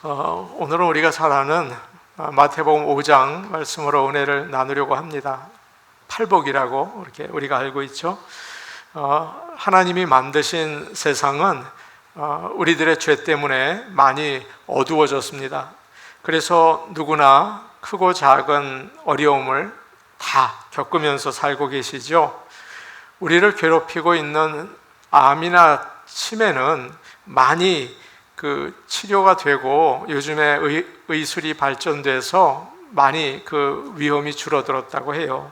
오늘은 우리가 잘 아는 마태복음 5장 말씀으로 은혜를 나누려고 합니다. 팔복이라고 이렇게 우리가 알고 있죠. 하나님이 만드신 세상은 우리들의 죄 때문에 많이 어두워졌습니다. 그래서 누구나 크고 작은 어려움을 다 겪으면서 살고 계시죠. 우리를 괴롭히고 있는 암이나 치매는 많이 치료가 되고 요즘에 의술이 발전돼서 많이 그 위험이 줄어들었다고 해요.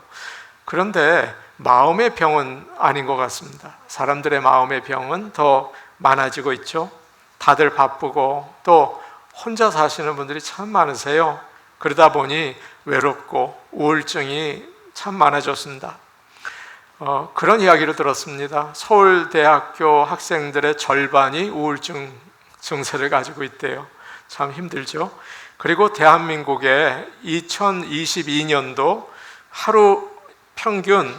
그런데 마음의 병은 아닌 것 같습니다. 사람들의 마음의 병은 더 많아지고 있죠. 다들 바쁘고 또 혼자 사시는 분들이 참 많으세요. 그러다 보니 외롭고 우울증이 참 많아졌습니다. 그런 이야기를 들었습니다. 서울대학교 학생들의 절반이 우울증 증세를 가지고 있대요. 참 힘들죠. 그리고 대한민국의 2022년도 하루 평균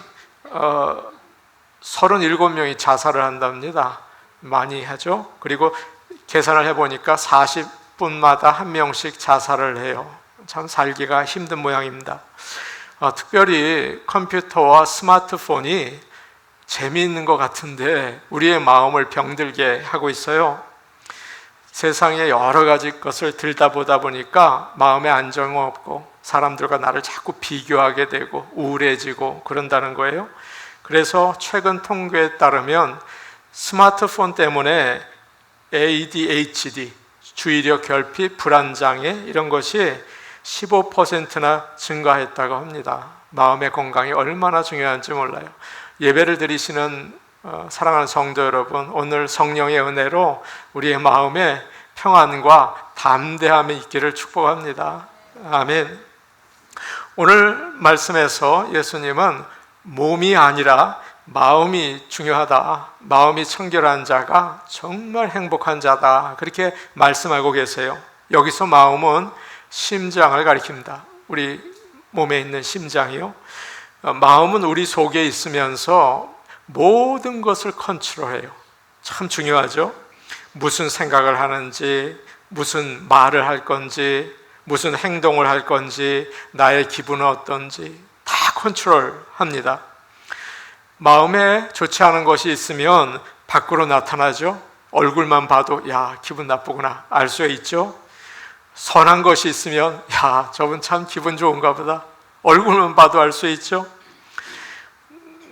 37명이 자살을 한답니다. 많이 하죠. 그리고 계산을 해보니까 40분마다 한 명씩 자살을 해요. 참 살기가 힘든 모양입니다. 특별히 컴퓨터와 스마트폰이 재미있는 것 같은데 우리의 마음을 병들게 하고 있어요. 세상에 여러 가지 것을 들여다보다 보니까 마음에 안정이 없고 사람들과 나를 자꾸 비교하게 되고 우울해지고 그런다는 거예요. 그래서 최근 통계에 따르면 스마트폰 때문에 ADHD, 주의력 결핍, 불안장애 이런 것이 15%나 증가했다고 합니다. 마음의 건강이 얼마나 중요한지 몰라요. 예배를 드리시는 사랑하는 성도 여러분, 오늘 성령의 은혜로 우리의 마음에 평안과 담대함이 있기를 축복합니다. 아멘. 오늘 말씀에서 예수님은 몸이 아니라 마음이 중요하다, 마음이 청결한 자가 정말 행복한 자다, 그렇게 말씀하고 계세요. 여기서 마음은 심장을 가리킵니다. 우리 몸에 있는 심장이요. 마음은 우리 속에 있으면서 모든 것을 컨트롤해요. 참 중요하죠. 무슨 생각을 하는지, 무슨 말을 할 건지, 무슨 행동을 할 건지, 나의 기분은 어떤지 다 컨트롤합니다. 마음에 좋지 않은 것이 있으면 밖으로 나타나죠. 얼굴만 봐도 야, 기분 나쁘구나 알 수 있죠. 선한 것이 있으면 야, 저분 참 기분 좋은가 보다 얼굴만 봐도 알 수 있죠.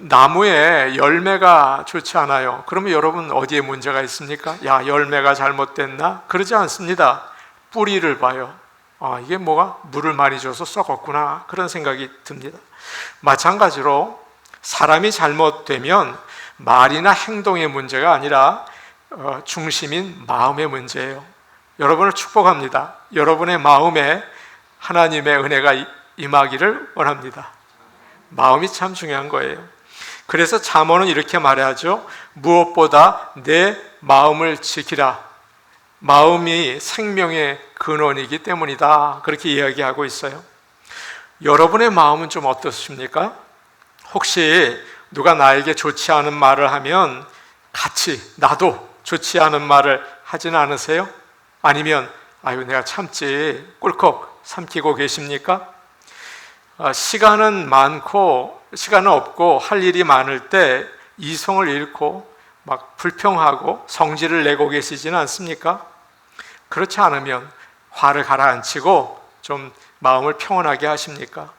나무에 열매가 좋지 않아요. 그러면 여러분 어디에 문제가 있습니까? 야, 열매가 잘못됐나? 그러지 않습니다. 뿌리를 봐요. 이게 뭐가 물을 많이 줘서 썩었구나, 그런 생각이 듭니다. 마찬가지로 사람이 잘못되면 말이나 행동의 문제가 아니라 중심인 마음의 문제예요. 여러분을 축복합니다. 여러분의 마음에 하나님의 은혜가 임하기를 원합니다. 마음이 참 중요한 거예요. 그래서 잠언은 이렇게 말하죠. 무엇보다 내 마음을 지키라. 마음이 생명의 근원이기 때문이다, 그렇게 이야기하고 있어요. 여러분의 마음은 좀 어떻습니까? 혹시 누가 나에게 좋지 않은 말을 하면 같이 나도 좋지 않은 말을 하지는 않으세요? 아니면 아유, 내가 참지 꿀꺽 삼키고 계십니까? 시간은 많고 시간은 없고 할 일이 많을 때 이성을 잃고 막 불평하고 성질을 내고 계시지는 않습니까? 그렇지 않으면 화를 가라앉히고 좀 마음을 평온하게 하십니까?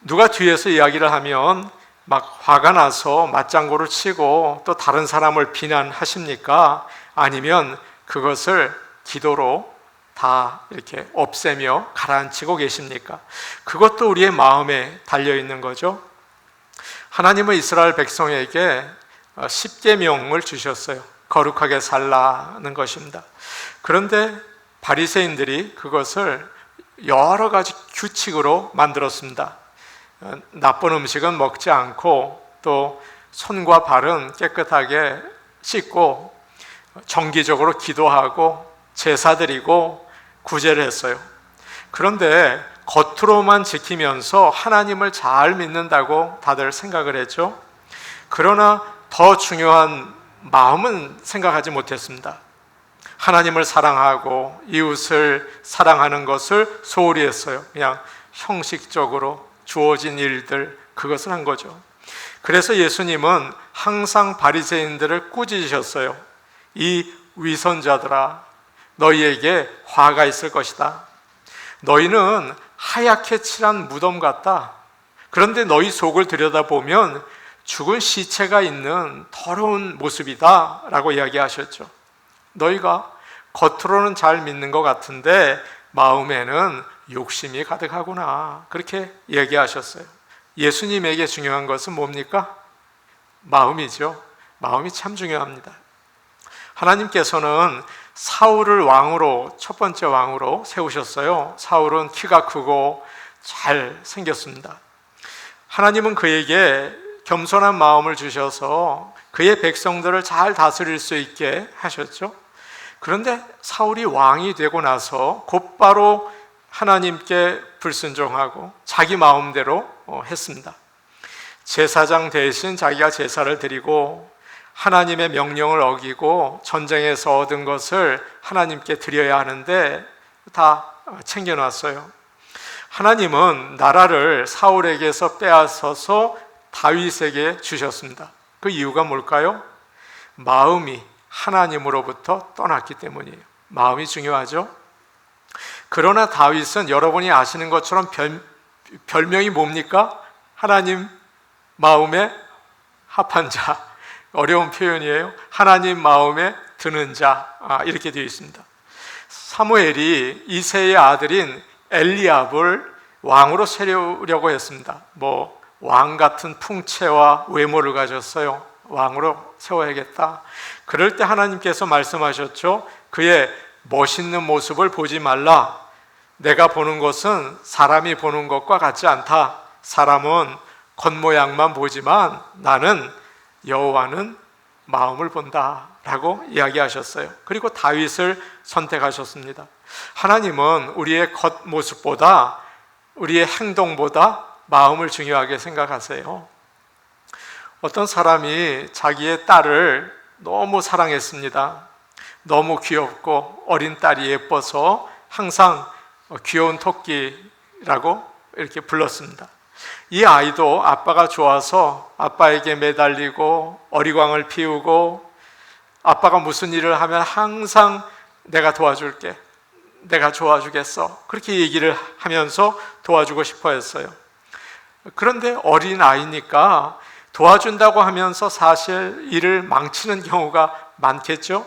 누가 뒤에서 이야기를 하면 막 화가 나서 맞장구를 치고 또 다른 사람을 비난하십니까? 아니면 그것을 기도로 다 이렇게 없애며 가라앉히고 계십니까? 그것도 우리의 마음에 달려있는 거죠. 하나님은 이스라엘 백성에게 10계명을 주셨어요. 거룩하게 살라는 것입니다. 그런데 바리새인들이 그것을 여러 가지 규칙으로 만들었습니다. 나쁜 음식은 먹지 않고 또 손과 발은 깨끗하게 씻고 정기적으로 기도하고 제사 드리고 구제를 했어요. 그런데 겉으로만 지키면서 하나님을 잘 믿는다고 다들 생각을 했죠. 그러나 더 중요한 마음은 생각하지 못했습니다. 하나님을 사랑하고 이웃을 사랑하는 것을 소홀히 했어요. 그냥 형식적으로 주어진 일들, 그것을 한 거죠. 그래서 예수님은 항상 바리새인들을 꾸짖으셨어요. 이 위선자들아, 너희에게 화가 있을 것이다. 너희는 하얗게 칠한 무덤 같다. 그런데 너희 속을 들여다보면 죽은 시체가 있는 더러운 모습이다 라고 이야기하셨죠. 너희가 겉으로는 잘 믿는 것 같은데 마음에는 욕심이 가득하구나, 그렇게 얘기하셨어요. 예수님에게 중요한 것은 뭡니까? 마음이죠. 마음이 참 중요합니다. 하나님께서는 사울을 왕으로, 첫 번째 왕으로 세우셨어요. 사울은 키가 크고 잘 생겼습니다. 하나님은 그에게 겸손한 마음을 주셔서 그의 백성들을 잘 다스릴 수 있게 하셨죠. 그런데 사울이 왕이 되고 나서 곧바로 하나님께 불순종하고 자기 마음대로 했습니다. 제사장 대신 자기가 제사를 드리고 하나님의 명령을 어기고 전쟁에서 얻은 것을 하나님께 드려야 하는데 다 챙겨놨어요. 하나님은 나라를 사울에게서 빼앗아서 다윗에게 주셨습니다. 그 이유가 뭘까요? 마음이 하나님으로부터 떠났기 때문이에요. 마음이 중요하죠. 그러나 다윗은 여러분이 아시는 것처럼 별명이 뭡니까? 하나님 마음에 합한 자. 어려운 표현이에요. 하나님 마음에 드는 자, 이렇게 되어 있습니다. 사무엘이 이새의 아들인 엘리압을 왕으로 세우려고 했습니다. 왕 같은 풍채와 외모를 가졌어요. 왕으로 세워야겠다. 그럴 때 하나님께서 말씀하셨죠. 그의 멋있는 모습을 보지 말라. 내가 보는 것은 사람이 보는 것과 같지 않다. 사람은 겉모양만 보지만 나는 여호와는 마음을 본다 라고 이야기하셨어요. 그리고 다윗을 선택하셨습니다. 하나님은 우리의 겉모습보다, 우리의 행동보다 마음을 중요하게 생각하세요. 어떤 사람이 자기의 딸을 너무 사랑했습니다. 너무 귀엽고 어린 딸이 예뻐서 항상 귀여운 토끼라고 이렇게 불렀습니다. 이 아이도 아빠가 좋아서 아빠에게 매달리고 어리광을 피우고 아빠가 무슨 일을 하면 항상 내가 도와줄게, 내가 도와주겠어, 그렇게 얘기를 하면서 도와주고 싶어 했어요. 그런데 어린 아이니까 도와준다고 하면서 사실 일을 망치는 경우가 많겠죠.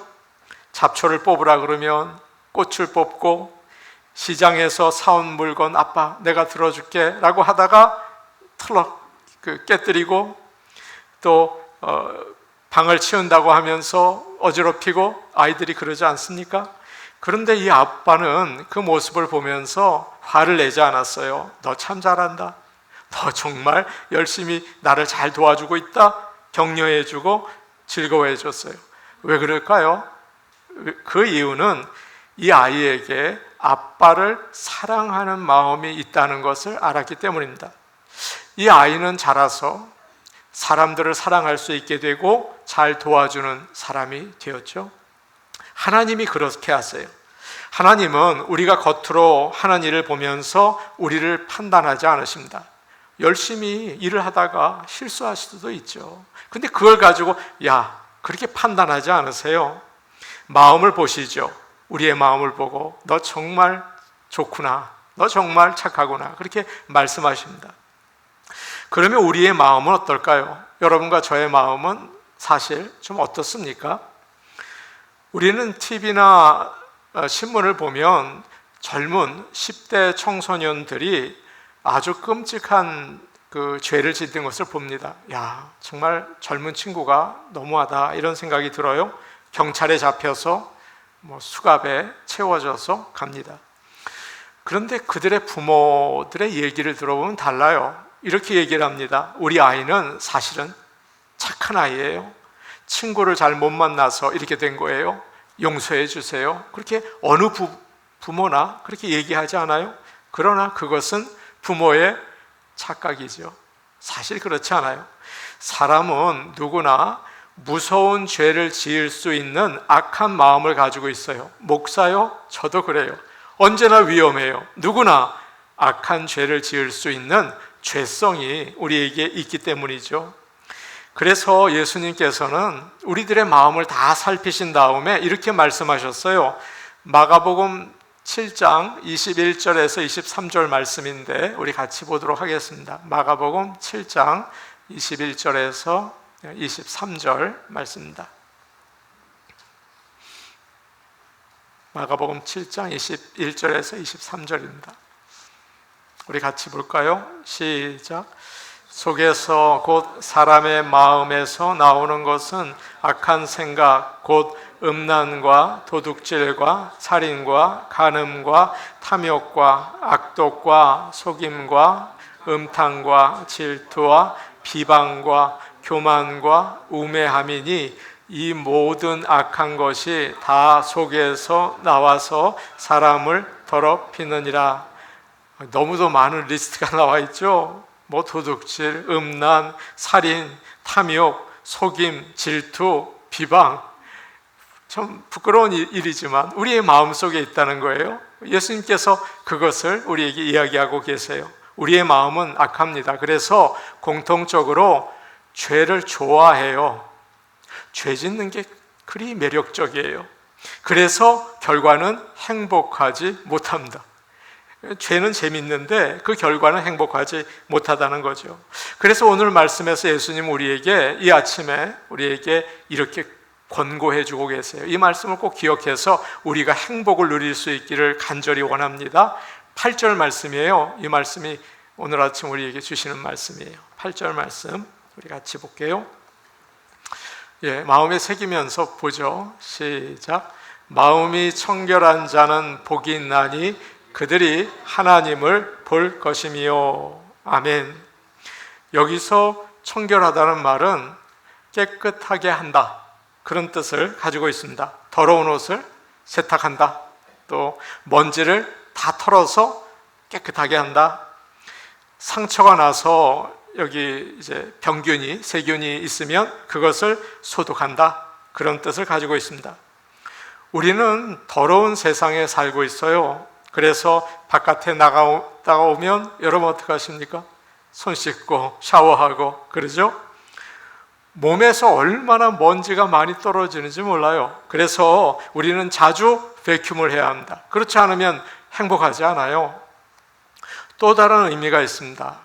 잡초를 뽑으라 그러면 꽃을 뽑고, 시장에서 사온 물건 아빠 내가 들어줄게 라고 하다가 깨뜨리고, 또 방을 치운다고 하면서 어지럽히고, 아이들이 그러지 않습니까? 그런데 이 아빠는 그 모습을 보면서 화를 내지 않았어요. 너 참 잘한다, 너 정말 열심히 나를 잘 도와주고 있다, 격려해주고 즐거워해줬어요. 왜 그럴까요? 그 이유는 이 아이에게 아빠를 사랑하는 마음이 있다는 것을 알았기 때문입니다. 이 아이는 자라서 사람들을 사랑할 수 있게 되고 잘 도와주는 사람이 되었죠. 하나님이 그렇게 하세요. 하나님은 우리가 겉으로 하는 일을 보면서 우리를 판단하지 않으십니다. 열심히 일을 하다가 실수하실 수도 있죠. 근데 그걸 가지고 그렇게 판단하지 않으세요. 마음을 보시죠. 우리의 마음을 보고 너 정말 좋구나, 너 정말 착하구나, 그렇게 말씀하십니다. 그러면 우리의 마음은 어떨까요? 여러분과 저의 마음은 사실 좀 어떻습니까? 우리는 TV나 신문을 보면 젊은 10대 청소년들이 아주 끔찍한 그 죄를 짓는 것을 봅니다. 정말 젊은 친구가 너무하다, 이런 생각이 들어요. 경찰에 잡혀서 수갑에 채워져서 갑니다. 그런데 그들의 부모들의 얘기를 들어보면 달라요. 이렇게 얘기를 합니다. 우리 아이는 사실은 착한 아이예요. 친구를 잘 못 만나서 이렇게 된 거예요. 용서해 주세요. 그렇게 어느 부모나 그렇게 얘기하지 않아요? 그러나 그것은 부모의 착각이죠. 사실 그렇지 않아요. 사람은 누구나 무서운 죄를 지을 수 있는 악한 마음을 가지고 있어요. 목사요? 저도 그래요. 언제나 위험해요. 누구나 악한 죄를 지을 수 있는 죄성이 우리에게 있기 때문이죠. 그래서 예수님께서는 우리들의 마음을 다 살피신 다음에 이렇게 말씀하셨어요. 마가복음 7장 21절에서 23절 말씀인데 우리 같이 보도록 하겠습니다. 마가복음 7장 21절에서 23절 말씀입니다. 마가복음 7장 21절에서 23절입니다. 우리 같이 볼까요? 시작. 속에서 곧 사람의 마음에서 나오는 것은 악한 생각, 곧 음란과 도둑질과 살인과 간음과 탐욕과 악독과 속임과 음탕과 질투와 비방과 교만과 우매함이니 이 모든 악한 것이 다 속에서 나와서 사람을 더럽히느니라. 너무도 많은 리스트가 나와 있죠. 뭐 도둑질, 음란, 살인, 탐욕, 속임, 질투, 비방. 좀 부끄러운 일이지만 우리의 마음속에 있다는 거예요. 예수님께서 그것을 우리에게 이야기하고 계세요. 우리의 마음은 악합니다. 그래서 공통적으로 죄를 좋아해요. 죄 짓는 게 그리 매력적이에요. 그래서 결과는 행복하지 못합니다. 죄는 재밌는데 그 결과는 행복하지 못하다는 거죠. 그래서 오늘 말씀에서 예수님 우리에게 이 아침에 우리에게 이렇게 권고해 주고 계세요. 이 말씀을 꼭 기억해서 우리가 행복을 누릴 수 있기를 간절히 원합니다. 8절 말씀이에요. 이 말씀이 오늘 아침 우리에게 주시는 말씀이에요. 8절 말씀 우리 같이 볼게요. 마음에 새기면서 보죠. 시작. 마음이 청결한 자는 복이 있나니 그들이 하나님을 볼 것이며. 아멘. 여기서 청결하다는 말은 깨끗하게 한다, 그런 뜻을 가지고 있습니다. 더러운 옷을 세탁한다, 또 먼지를 다 털어서 깨끗하게 한다. 상처가 나서 여기 이제 병균이, 세균이 있으면 그것을 소독한다, 그런 뜻을 가지고 있습니다. 우리는 더러운 세상에 살고 있어요. 그래서 바깥에 나갔다가 오면 여러분 어떻게 하십니까? 손 씻고 샤워하고 그러죠? 몸에서 얼마나 먼지가 많이 떨어지는지 몰라요. 그래서 우리는 자주 베큐um을 해야 합니다. 그렇지 않으면 행복하지 않아요. 또 다른 의미가 있습니다.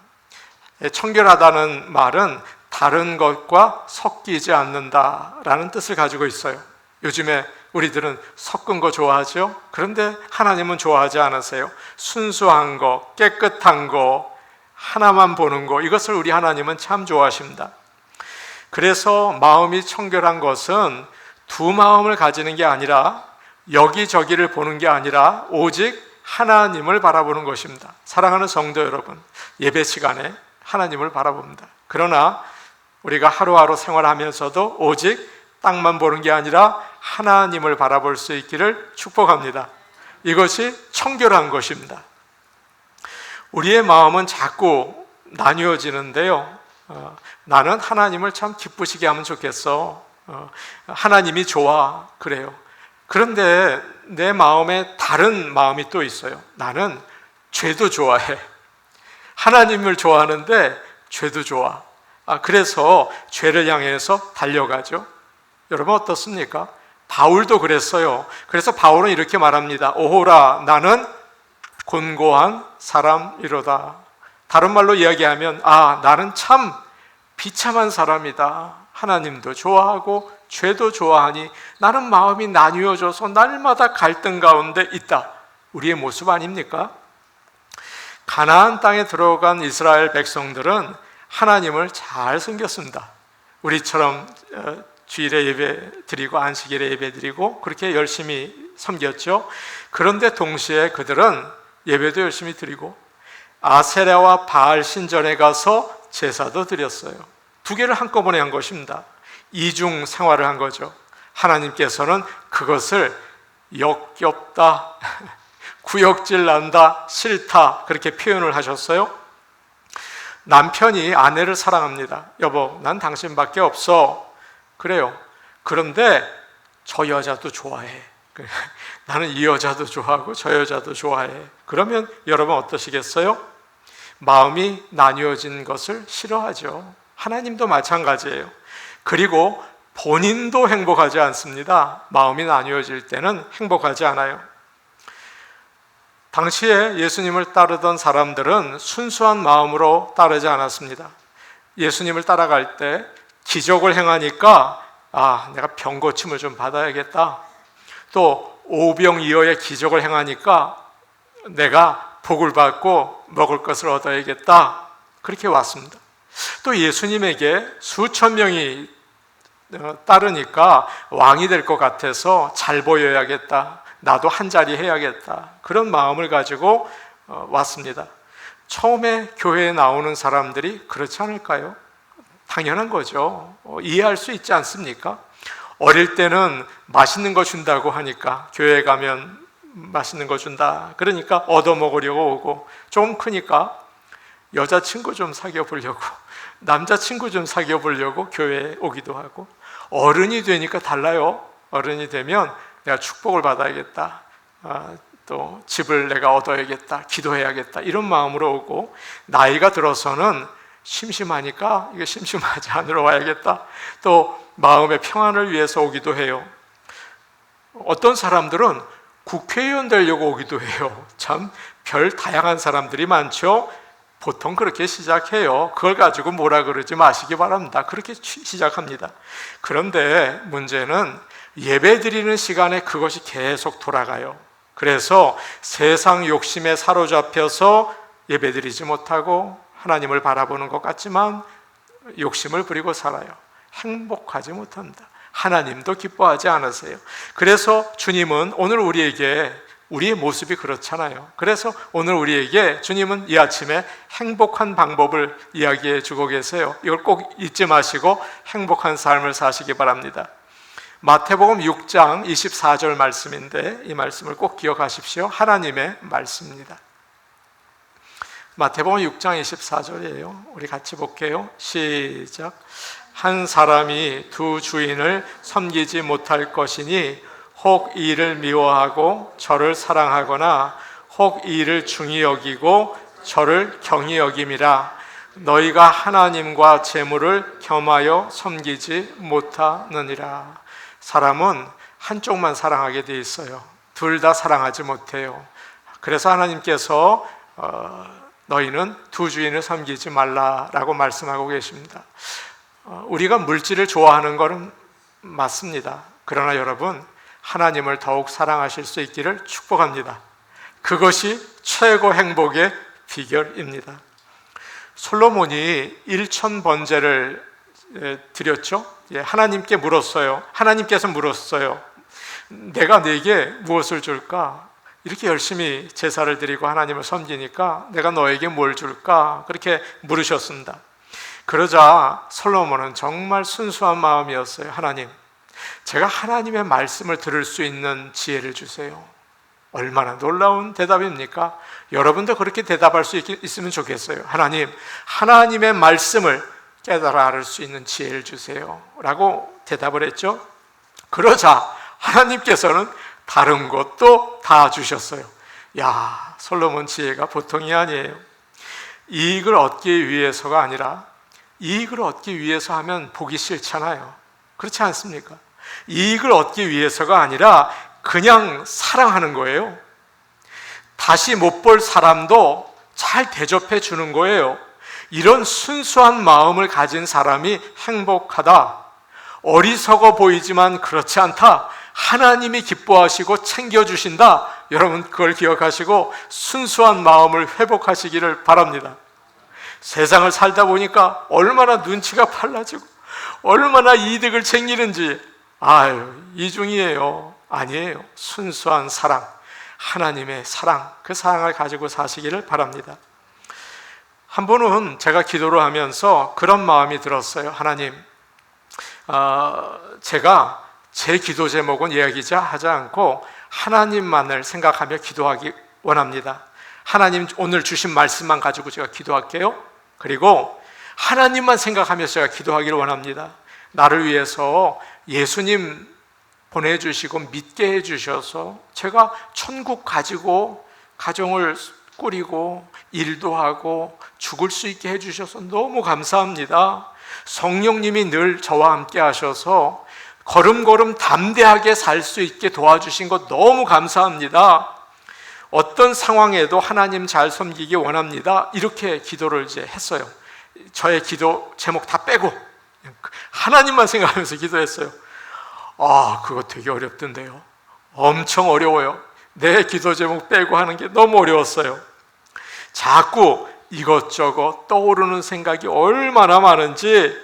청결하다는 말은 다른 것과 섞이지 않는다라는 뜻을 가지고 있어요. 요즘에 우리들은 섞은 거 좋아하죠? 그런데 하나님은 좋아하지 않으세요. 순수한 거, 깨끗한 거, 하나만 보는 거, 이것을 우리 하나님은 참 좋아하십니다. 그래서 마음이 청결한 것은 두 마음을 가지는 게 아니라 여기저기를 보는 게 아니라 오직 하나님을 바라보는 것입니다. 사랑하는 성도 여러분, 예배 시간에 하나님을 바라봅니다. 그러나 우리가 하루하루 생활하면서도 오직 땅만 보는 게 아니라 하나님을 바라볼 수 있기를 축복합니다. 이것이 청결한 것입니다. 우리의 마음은 자꾸 나뉘어지는데요. 나는 하나님을 참 기쁘시게 하면 좋겠어. 하나님이 좋아. 그래요. 그런데 내 마음에 다른 마음이 또 있어요. 나는 죄도 좋아해. 하나님을 좋아하는데 죄도 좋아. 그래서 죄를 향해서 달려가죠. 여러분 어떻습니까? 바울도 그랬어요. 그래서 바울은 이렇게 말합니다. 오호라, 나는 곤고한 사람이로다. 다른 말로 이야기하면 나는 참 비참한 사람이다. 하나님도 좋아하고 죄도 좋아하니 나는 마음이 나뉘어져서 날마다 갈등 가운데 있다. 우리의 모습 아닙니까? 가나안 땅에 들어간 이스라엘 백성들은 하나님을 잘 섬겼습니다. 우리처럼 주일에 예배 드리고 안식일에 예배 드리고 그렇게 열심히 섬겼죠. 그런데 동시에 그들은 예배도 열심히 드리고 아세라와 바알 신전에 가서 제사도 드렸어요. 두 개를 한꺼번에 한 것입니다. 이중 생활을 한 거죠. 하나님께서는 그것을 역겹다, 구역질 난다, 싫다, 그렇게 표현을 하셨어요. 남편이 아내를 사랑합니다. 여보, 난 당신밖에 없어. 그래요. 그런데 저 여자도 좋아해. 나는 이 여자도 좋아하고 저 여자도 좋아해. 그러면 여러분 어떠시겠어요? 마음이 나뉘어진 것을 싫어하죠. 하나님도 마찬가지예요. 그리고 본인도 행복하지 않습니다. 마음이 나뉘어질 때는 행복하지 않아요. 당시에 예수님을 따르던 사람들은 순수한 마음으로 따르지 않았습니다. 예수님을 따라갈 때 기적을 행하니까 내가 병 고침을 좀 받아야겠다. 또 오병이어의 기적을 행하니까 내가 복을 받고 먹을 것을 얻어야겠다. 그렇게 왔습니다. 또 예수님에게 수천 명이 따르니까 왕이 될 것 같아서 잘 보여야겠다. 나도 한 자리 해야겠다. 그런 마음을 가지고 왔습니다. 처음에 교회에 나오는 사람들이 그렇지 않을까요? 당연한 거죠. 이해할 수 있지 않습니까? 어릴 때는 맛있는 거 준다고 하니까 교회에 가면 맛있는 거 준다. 그러니까 얻어먹으려고 오고, 좀 크니까 여자친구 좀 사귀어 보려고, 남자친구 좀 사귀어 보려고 교회에 오기도 하고, 어른이 되니까 달라요. 어른이 되면 내가 축복을 받아야겠다. 또 집을 내가 얻어야겠다. 기도해야겠다. 이런 마음으로 오고, 나이가 들어서는 심심하니까 이게 심심하지 않으러 와야겠다. 또 마음의 평안을 위해서 오기도 해요. 어떤 사람들은 국회의원 되려고 오기도 해요. 참 별 다양한 사람들이 많죠. 보통 그렇게 시작해요. 그걸 가지고 뭐라 그러지 마시기 바랍니다. 그렇게 시작합니다. 그런데 문제는 예배 드리는 시간에 그것이 계속 돌아가요. 그래서 세상 욕심에 사로잡혀서 예배 드리지 못하고 하나님을 바라보는 것 같지만 욕심을 부리고 살아요. 행복하지 못합니다. 하나님도 기뻐하지 않으세요. 그래서 주님은 오늘 우리에게, 우리의 모습이 그렇잖아요. 그래서 오늘 우리에게 주님은 이 아침에 행복한 방법을 이야기해 주고 계세요. 이걸 꼭 잊지 마시고 행복한 삶을 사시기 바랍니다. 마태복음 6장 24절 말씀인데 이 말씀을 꼭 기억하십시오. 하나님의 말씀입니다. 마태복음 6장 24절이에요. 우리 같이 볼게요. 시작. 한 사람이 두 주인을 섬기지 못할 것이니 혹 이를 미워하고 저를 사랑하거나 혹 이를 중히 여기고 저를 경히 여김이라. 너희가 하나님과 재물을 겸하여 섬기지 못하느니라. 사람은 한쪽만 사랑하게 돼 있어요. 둘 다 사랑하지 못해요. 그래서 하나님께서 너희는 두 주인을 섬기지 말라라고 말씀하고 계십니다. 우리가 물질을 좋아하는 것은 맞습니다. 그러나 여러분, 하나님을 더욱 사랑하실 수 있기를 축복합니다. 그것이 최고 행복의 비결입니다. 솔로몬이 1000번제를 드렸죠. 하나님께 물었어요. 하나님께서 물었어요. 내가 네게 무엇을 줄까? 이렇게 열심히 제사를 드리고 하나님을 섬기니까 내가 너에게 뭘 줄까? 그렇게 물으셨습니다. 그러자 솔로몬은 정말 순수한 마음이었어요. 하나님, 제가 하나님의 말씀을 들을 수 있는 지혜를 주세요. 얼마나 놀라운 대답입니까? 여러분도 그렇게 대답할 수 있으면 좋겠어요. 하나님, 하나님의 말씀을 깨달아 알을 수 있는 지혜를 주세요 라고 대답을 했죠. 그러자 하나님께서는 다른 것도 다 주셨어요. 야, 솔로몬 지혜가 보통이 아니에요. 이익을 얻기 위해서가 아니라, 이익을 얻기 위해서 하면 보기 싫잖아요. 그렇지 않습니까? 이익을 얻기 위해서가 아니라 그냥 사랑하는 거예요. 다시 못 볼 사람도 잘 대접해 주는 거예요. 이런 순수한 마음을 가진 사람이 행복하다. 어리석어 보이지만 그렇지 않다. 하나님이 기뻐하시고 챙겨주신다. 여러분 그걸 기억하시고 순수한 마음을 회복하시기를 바랍니다. 세상을 살다 보니까 얼마나 눈치가 빨라지고 얼마나 이득을 챙기는지 이중이에요. 아니에요. 순수한 사랑, 하나님의 사랑, 그 사랑을 가지고 사시기를 바랍니다. 한 번은 제가 기도를 하면서 그런 마음이 들었어요. 하나님, 제가 제 기도 제목은 이야기자 하지 않고 하나님만을 생각하며 기도하기 원합니다. 하나님 오늘 주신 말씀만 가지고 제가 기도할게요. 그리고 하나님만 생각하면서 제가 기도하기를 원합니다. 나를 위해서 예수님 보내주시고 믿게 해주셔서 제가 천국 가지고 가정을 꾸리고 일도 하고 죽을 수 있게 해주셔서 너무 감사합니다. 성령님이 늘 저와 함께 하셔서 걸음걸음 담대하게 살 수 있게 도와주신 것 너무 감사합니다. 어떤 상황에도 하나님 잘 섬기기 원합니다. 이렇게 기도를 이제 했어요. 저의 기도 제목 다 빼고 하나님만 생각하면서 기도했어요. 그거 되게 어렵던데요. 엄청 어려워요. 내 기도 제목 빼고 하는 게 너무 어려웠어요. 자꾸 이것저것 떠오르는 생각이 얼마나 많은지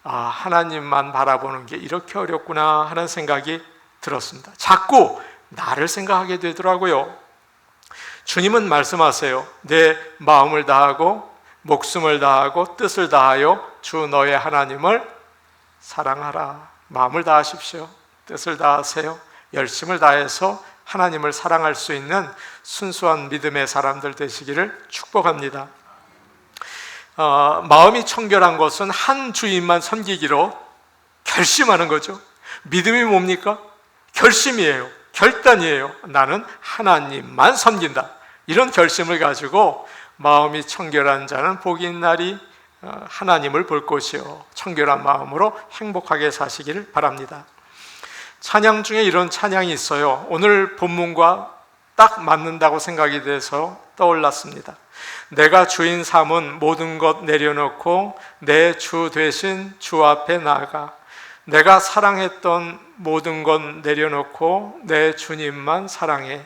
하나님만 바라보는 게 이렇게 어렵구나 하는 생각이 들었습니다. 자꾸 나를 생각하게 되더라고요. 주님은 말씀하세요. 내 마음을 다하고 목숨을 다하고 뜻을 다하여 주 너의 하나님을 사랑하라. 마음을 다하십시오. 뜻을 다하세요. 열심을 다해서 하나님을 사랑할 수 있는 순수한 믿음의 사람들 되시기를 축복합니다. 마음이 청결한 것은 한 주인만 섬기기로 결심하는 거죠. 믿음이 뭡니까? 결심이에요. 결단이에요. 나는 하나님만 섬긴다. 이런 결심을 가지고 마음이 청결한 자는 복이 있나니 하나님을 볼 것이요 청결한 마음으로 행복하게 사시기를 바랍니다. 찬양 중에 이런 찬양이 있어요. 오늘 본문과 딱 맞는다고 생각이 돼서 떠올랐습니다. 내가 주인 삼은 모든 것 내려놓고 내 주 되신 주 앞에 나아가 내가 사랑했던 모든 것 내려놓고 내 주님만 사랑해.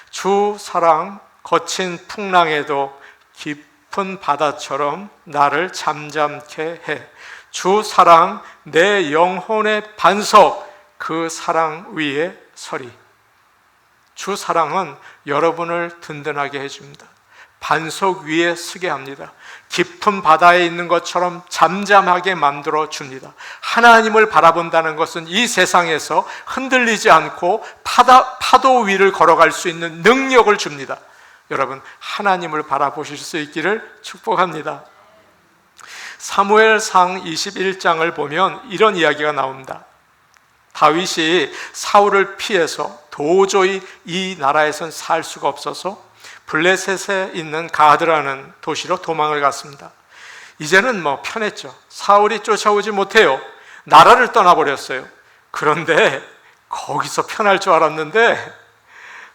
주 사랑 거친 풍랑에도 깊은 바다처럼 나를 잠잠케 해. 주 사랑 내 영혼의 반석 그 사랑 위에 서리. 주 사랑은 여러분을 든든하게 해줍니다. 반석 위에 서게 합니다. 깊은 바다에 있는 것처럼 잠잠하게 만들어 줍니다. 하나님을 바라본다는 것은 이 세상에서 흔들리지 않고 파도 위를 걸어갈 수 있는 능력을 줍니다. 여러분, 하나님을 바라보실 수 있기를 축복합니다. 사무엘상 21장을 보면 이런 이야기가 나옵니다. 다윗이 사울을 피해서 도저히 이 나라에선 살 수가 없어서 블레셋에 있는 가드라는 도시로 도망을 갔습니다. 이제는 편했죠. 사울이 쫓아오지 못해요. 나라를 떠나버렸어요. 그런데 거기서 편할 줄 알았는데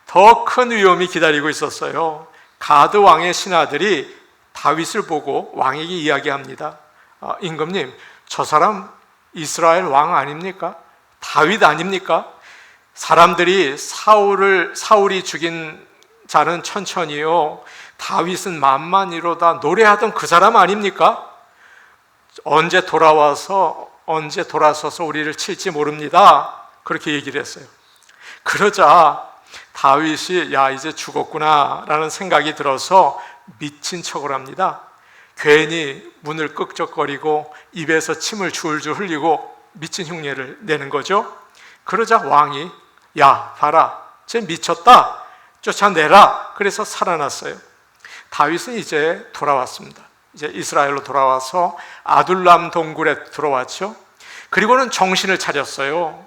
더 큰 위험이 기다리고 있었어요. 가드 왕의 신하들이 다윗을 보고 왕에게 이야기합니다. 임금님, 저 사람 이스라엘 왕 아닙니까? 다윗 아닙니까? 사람들이 사울이 죽인 자는 천천히요, 다윗은 만만히로다 노래하던 그 사람 아닙니까? 언제 돌아서서 우리를 칠지 모릅니다. 그렇게 얘기를 했어요. 그러자 다윗이 이제 죽었구나 라는 생각이 들어서 미친 척을 합니다. 괜히 문을 끄적거리고 입에서 침을 줄줄 흘리고 미친 흉내를 내는 거죠. 그러자 왕이 봐라, 쟤 미쳤다, 쫓아내라. 그래서 살아났어요. 다윗은 이제 돌아왔습니다. 이제 이스라엘로 돌아와서 아둘람 동굴에 들어왔죠. 그리고는 정신을 차렸어요.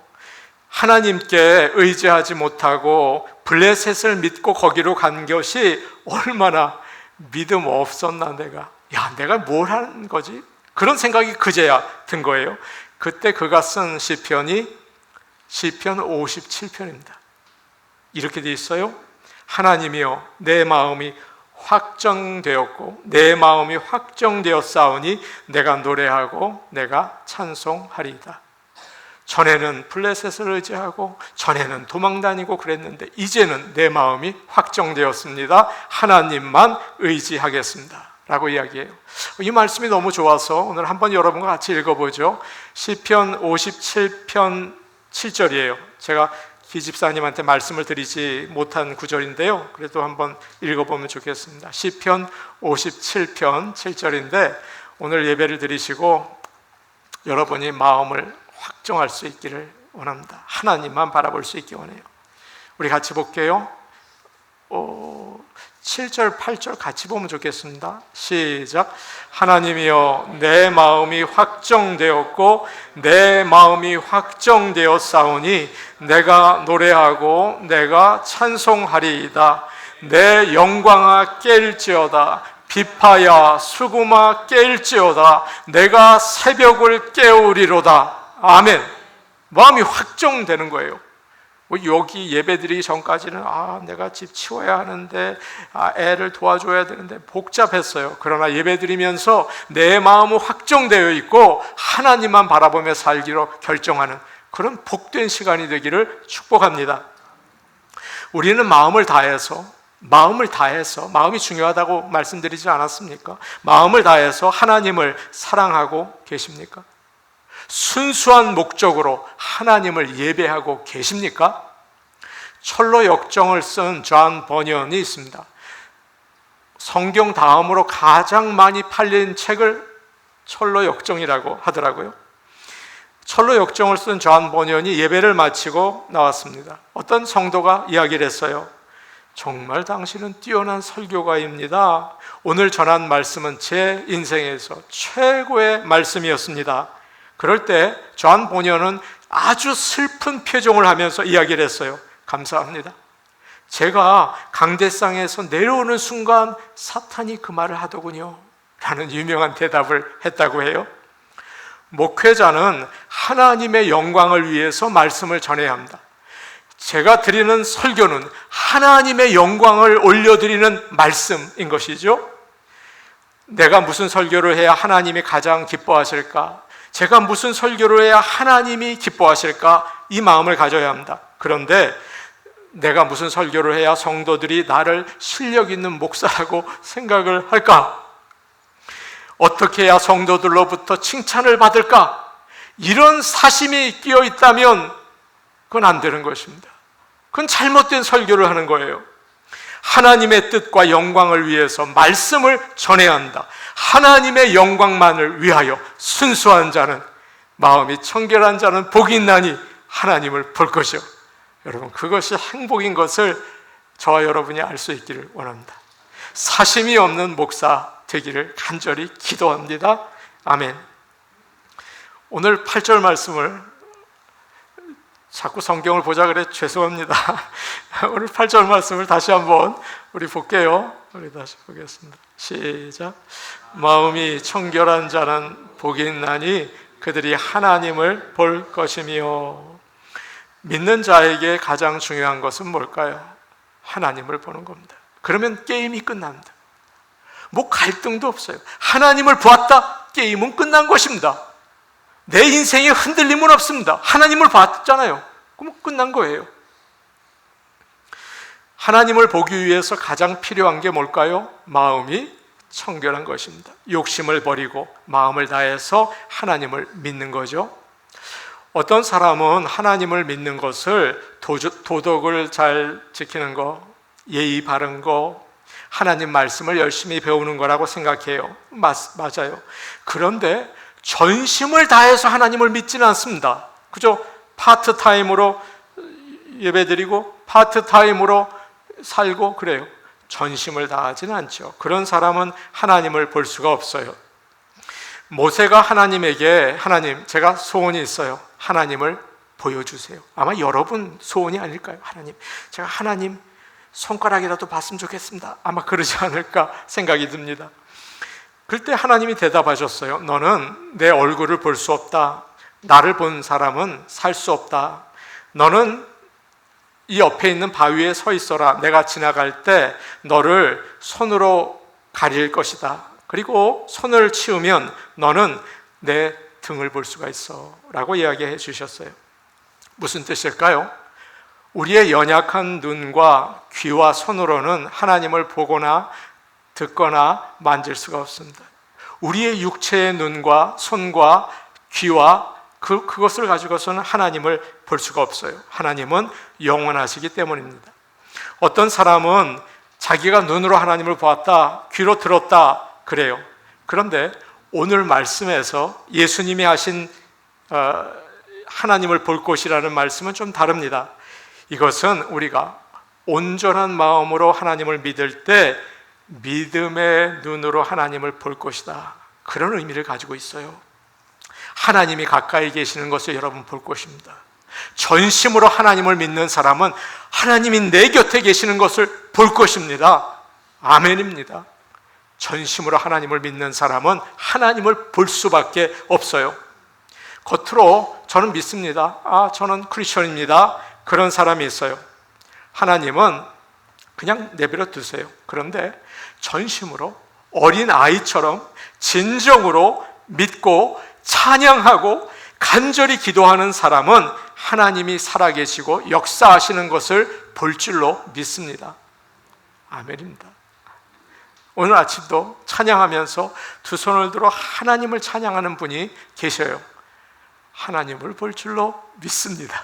하나님께 의지하지 못하고 블레셋을 믿고 거기로 간 것이 얼마나 믿음 없었나. 내가 뭘 하는 거지? 그런 생각이 그제야 든 거예요. 그때 그가 쓴 시편이 시편 57편입니다. 이렇게 돼 있어요. 하나님이여, 내 마음이 확정되었고 내 마음이 확정되었사오니 내가 노래하고 내가 찬송하리이다. 전에는 블레셋을 의지하고 전에는 도망다니고 그랬는데 이제는 내 마음이 확정되었습니다. 하나님만 의지하겠습니다 라고 이야기해요. 이 말씀이 너무 좋아서 오늘 한번 여러분과 같이 읽어보죠. 시편 57편 7절이에요. 제가 기집사님한테 말씀을 드리지 못한 구절인데요, 그래도 한번 읽어보면 좋겠습니다. 시편 57편 7절인데 오늘 예배를 드리시고 여러분이 마음을 확정할 수 있기를 원합니다. 하나님만 바라볼 수 있기 원해요. 우리 같이 볼게요. 7절, 8절 같이 보면 좋겠습니다. 시작. 하나님이여 내 마음이 확정되었고 내 마음이 확정되었사오니 내가 노래하고 내가 찬송하리이다. 내 영광아 깰지어다. 비파야 수금아 깰지어다. 내가 새벽을 깨우리로다. 아멘. 마음이 확정되는 거예요. 여기 예배드리기 전까지는 내가 집 치워야 하는데 애를 도와줘야 되는데 복잡했어요. 그러나 예배드리면서 내 마음은 확정되어 있고 하나님만 바라보며 살기로 결정하는 그런 복된 시간이 되기를 축복합니다. 우리는 마음을 다해서 마음이 중요하다고 말씀드리지 않았습니까? 마음을 다해서 하나님을 사랑하고 계십니까? 순수한 목적으로 하나님을 예배하고 계십니까? 철로 역정을 쓴 존 버니언이 있습니다. 성경 다음으로 가장 많이 팔린 책을 철로 역정이라고 하더라고요. 철로 역정을 쓴 존 버니언이 예배를 마치고 나왔습니다. 어떤 성도가 이야기를 했어요. 정말 당신은 뛰어난 설교가입니다. 오늘 전한 말씀은 제 인생에서 최고의 말씀이었습니다. 그럴 때 존 버니언은 아주 슬픈 표정을 하면서 이야기를 했어요. 감사합니다. 제가 강대상에서 내려오는 순간 사탄이 그 말을 하더군요. 라는 유명한 대답을 했다고 해요. 목회자는 하나님의 영광을 위해서 말씀을 전해야 합니다. 제가 드리는 설교는 하나님의 영광을 올려드리는 말씀인 것이죠. 내가 무슨 설교를 해야 하나님이 가장 기뻐하실까? 제가 무슨 설교를 해야 하나님이 기뻐하실까? 이 마음을 가져야 합니다. 그런데 내가 무슨 설교를 해야 성도들이 나를 실력 있는 목사라고 생각을 할까? 어떻게 해야 성도들로부터 칭찬을 받을까? 이런 사심이 끼어 있다면 그건 안 되는 것입니다. 그건 잘못된 설교를 하는 거예요. 하나님의 뜻과 영광을 위해서 말씀을 전해야 한다. 하나님의 영광만을 위하여 순수한 자는, 마음이 청결한 자는 복이 있나니 하나님을 볼 것이요. 여러분, 그것이 행복인 것을 저와 여러분이 알 수 있기를 원합니다. 사심이 없는 목사 되기를 간절히 기도합니다. 아멘. 오늘 8절 말씀을 자꾸 성경을 보자 그래 죄송합니다. 오늘 8절 말씀을 다시 한번 우리 볼게요. 우리 다시 보겠습니다. 시작. 마음이 청결한 자는 복이 있나니 그들이 하나님을 볼 것이며. 믿는 자에게 가장 중요한 것은 뭘까요? 하나님을 보는 겁니다. 그러면 게임이 끝납니다. 뭐 갈등도 없어요. 하나님을 보았다, 게임은 끝난 것입니다. 내 인생에 흔들림은 없습니다. 하나님을 봤잖아요. 그럼 끝난 거예요. 하나님을 보기 위해서 가장 필요한 게 뭘까요? 마음이 청결한 것입니다. 욕심을 버리고 마음을 다해서 하나님을 믿는 거죠. 어떤 사람은 하나님을 믿는 것을 도덕을 잘 지키는 거, 예의 바른 거, 하나님 말씀을 열심히 배우는 거라고 생각해요. 맞아요. 그런데 전심을 다해서 하나님을 믿지는 않습니다. 그죠? 파트타임으로 예배드리고 파트타임으로 살고 그래요. 전심을 다하지는 않죠. 그런 사람은 하나님을 볼 수가 없어요. 모세가 하나님에게, 하나님, 제가 소원이 있어요. 하나님을 보여주세요. 아마 여러분 소원이 아닐까요? 하나님, 제가 하나님 손가락이라도 봤으면 좋겠습니다. 아마 그러지 않을까 생각이 듭니다. 그때 하나님이 대답하셨어요. 너는 내 얼굴을 볼 수 없다. 나를 본 사람은 살 수 없다. 너는 이 옆에 있는 바위에 서 있어라. 내가 지나갈 때 너를 손으로 가릴 것이다. 그리고 손을 치우면 너는 내 등을 볼 수가 있어 라고 이야기해 주셨어요. 무슨 뜻일까요? 우리의 연약한 눈과 귀와 손으로는 하나님을 보거나 듣거나 만질 수가 없습니다. 우리의 육체의 눈과 손과 귀와 그것을 가지고서는 하나님을 볼 수가 없어요. 하나님은 영원하시기 때문입니다. 어떤 사람은 자기가 눈으로 하나님을 보았다, 귀로 들었다 그래요. 그런데 오늘 말씀에서 예수님이 하신 하나님을 볼 것이라는 말씀은 좀 다릅니다. 이것은 우리가 온전한 마음으로 하나님을 믿을 때 믿음의 눈으로 하나님을 볼 것이다. 그런 의미를 가지고 있어요. 하나님이 가까이 계시는 것을 여러분 볼 것입니다. 전심으로 하나님을 믿는 사람은 하나님이 내 곁에 계시는 것을 볼 것입니다. 아멘입니다. 전심으로 하나님을 믿는 사람은 하나님을 볼 수밖에 없어요. 겉으로 저는 믿습니다. 저는 크리스천입니다. 그런 사람이 있어요. 하나님은 그냥 내버려 두세요. 그런데 전심으로 어린 아이처럼 진정으로 믿고 찬양하고 간절히 기도하는 사람은 하나님이 살아계시고 역사하시는 것을 볼 줄로 믿습니다. 아멘입니다. 오늘 아침도 찬양하면서 두 손을 들어 하나님을 찬양하는 분이 계셔요. 하나님을 볼 줄로 믿습니다.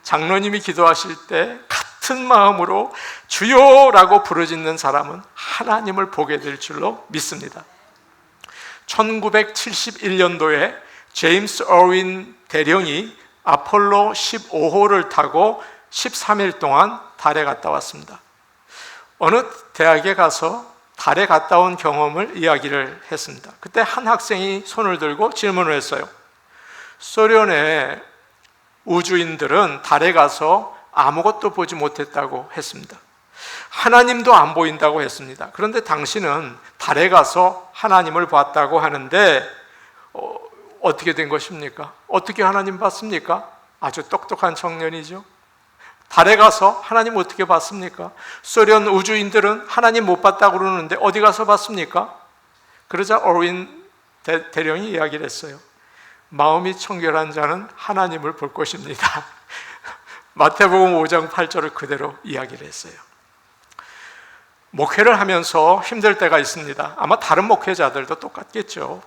장로님이 기도하실 때 같은 마음으로 주여라고 부르짖는 사람은 하나님을 보게 될 줄로 믿습니다. 1971년도에 제임스 어윈 대령이 아폴로 15호를 타고 13일 동안 달에 갔다 왔습니다. 어느 대학에 가서 달에 갔다 온 경험을 이야기를 했습니다. 그때 한 학생이 손을 들고 질문을 했어요. 소련의 우주인들은 달에 가서 아무것도 보지 못했다고 했습니다. 하나님도 안 보인다고 했습니다. 그런데 당신은 달에 가서 하나님을 봤다고 하는데 어떻게 된 것입니까? 어떻게 하나님 봤습니까? 아주 똑똑한 청년이죠. 달에 가서 하나님 어떻게 봤습니까? 소련 우주인들은 하나님 못 봤다고 그러는데 어디 가서 봤습니까? 그러자 어윈 대령이 이야기를 했어요. 마음이 청결한 자는 하나님을 볼 것입니다. 마태복음 5장 8절을 그대로 이야기를 했어요. 목회를 하면서 힘들 때가 있습니다. 아마 다른 목회자들도 똑같겠죠.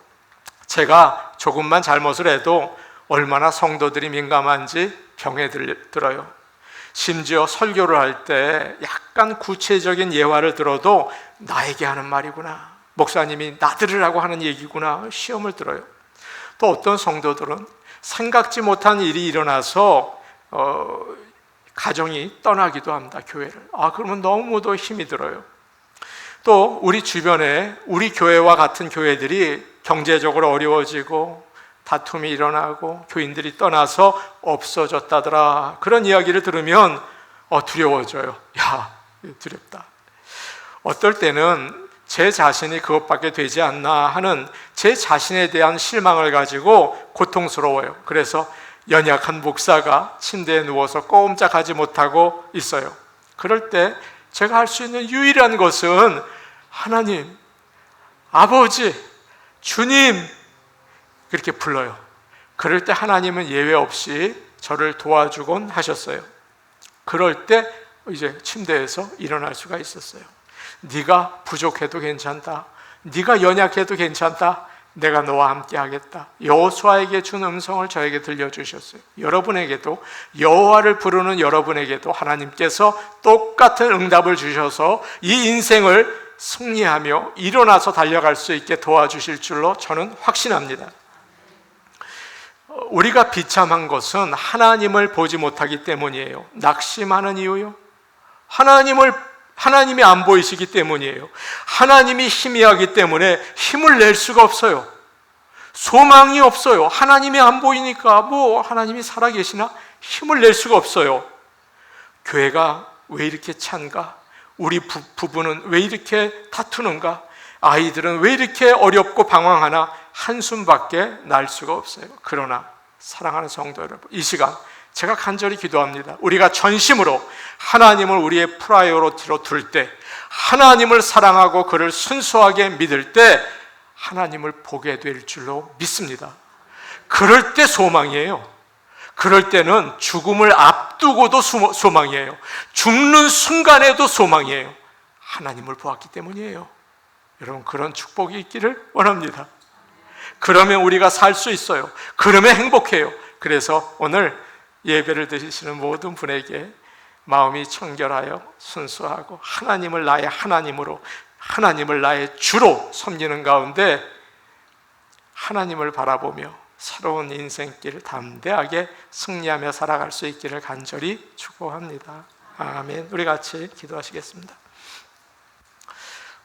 제가 조금만 잘못을 해도 얼마나 성도들이 민감한지 병에 들어요. 심지어 설교를 할 때 약간 구체적인 예화를 들어도 나에게 하는 말이구나, 목사님이 나들으라고 하는 얘기구나 시험을 들어요. 또 어떤 성도들은 생각지 못한 일이 일어나서 가정이 떠나기도 합니다. 교회를. 그러면 너무도 힘이 들어요. 또 우리 주변에 우리 교회와 같은 교회들이 경제적으로 어려워지고 다툼이 일어나고 교인들이 떠나서 없어졌다더라, 그런 이야기를 들으면 두려워져요. 두렵다. 어떨 때는 제 자신이 그것밖에 되지 않나 하는 제 자신에 대한 실망을 가지고 고통스러워요. 그래서 연약한 목사가 침대에 누워서 꼼짝하지 못하고 있어요. 그럴 때 제가 할 수 있는 유일한 것은 하나님, 아버지, 주님 그렇게 불러요. 그럴 때 하나님은 예외 없이 저를 도와주곤 하셨어요. 그럴 때 이제 침대에서 일어날 수가 있었어요. 네가 부족해도 괜찮다, 네가 연약해도 괜찮다, 내가 너와 함께 하겠다. 여호수아에게 준 음성을 저에게 들려주셨어요. 여러분에게도, 여호와를 부르는 여러분에게도 하나님께서 똑같은 응답을 주셔서 이 인생을 승리하며 일어나서 달려갈 수 있게 도와주실 줄로 저는 확신합니다. 우리가 비참한 것은 하나님을 보지 못하기 때문이에요. 낙심하는 이유요, 하나님이 안 보이시기 때문이에요. 하나님이 희미하기 때문에 힘을 낼 수가 없어요. 소망이 없어요. 하나님이 안 보이니까 하나님이 살아계시나 힘을 낼 수가 없어요. 교회가 왜 이렇게 찬가? 우리 부부는 왜 이렇게 다투는가? 아이들은 왜 이렇게 어렵고 방황하나? 한숨밖에 날 수가 없어요. 그러나 사랑하는 성도 여러분, 이 시간 제가 간절히 기도합니다. 우리가 전심으로 하나님을 우리의 프라이어리티로 둘 때, 하나님을 사랑하고 그를 순수하게 믿을 때 하나님을 보게 될 줄로 믿습니다. 그럴 때 소망이에요. 그럴 때는 죽음을 앞두고도 소망이에요. 죽는 순간에도 소망이에요. 하나님을 보았기 때문이에요. 여러분, 그런 축복이 있기를 원합니다. 그러면 우리가 살 수 있어요. 그러면 행복해요. 그래서 오늘 예배를 드리시는 모든 분에게 마음이 청결하여 순수하고 하나님을 나의 하나님으로, 하나님을 나의 주로 섬기는 가운데 하나님을 바라보며 새로운 인생길 담대하게 승리하며 살아갈 수 있기를 간절히 축복합니다. 아멘. 우리 같이 기도하시겠습니다.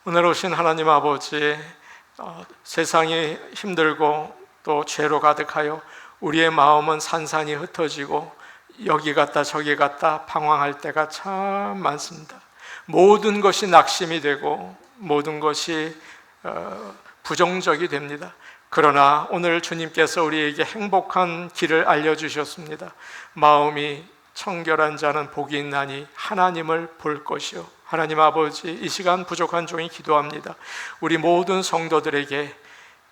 오늘 오신 하나님 아버지, 세상이 힘들고 또 죄로 가득하여 우리의 마음은 산산이 흩어지고 여기 갔다 저기 갔다 방황할 때가 참 많습니다. 모든 것이 낙심이 되고 모든 것이 부정적이 됩니다. 그러나 오늘 주님께서 우리에게 행복한 길을 알려주셨습니다. 마음이 청결한 자는 복이 있나니 하나님을 볼 것이요. 하나님 아버지, 이 시간 부족한 종이 기도합니다. 우리 모든 성도들에게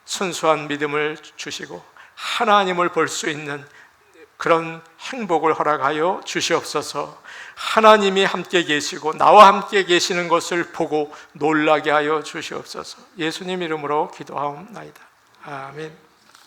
순수한 믿음을 주시고 하나님을 볼 수 있는 그런 행복을 허락하여 주시옵소서. 하나님이 함께 계시고 나와 함께 계시는 것을 보고 놀라게 하여 주시옵소서. 예수님 이름으로 기도하옵나이다. 아멘.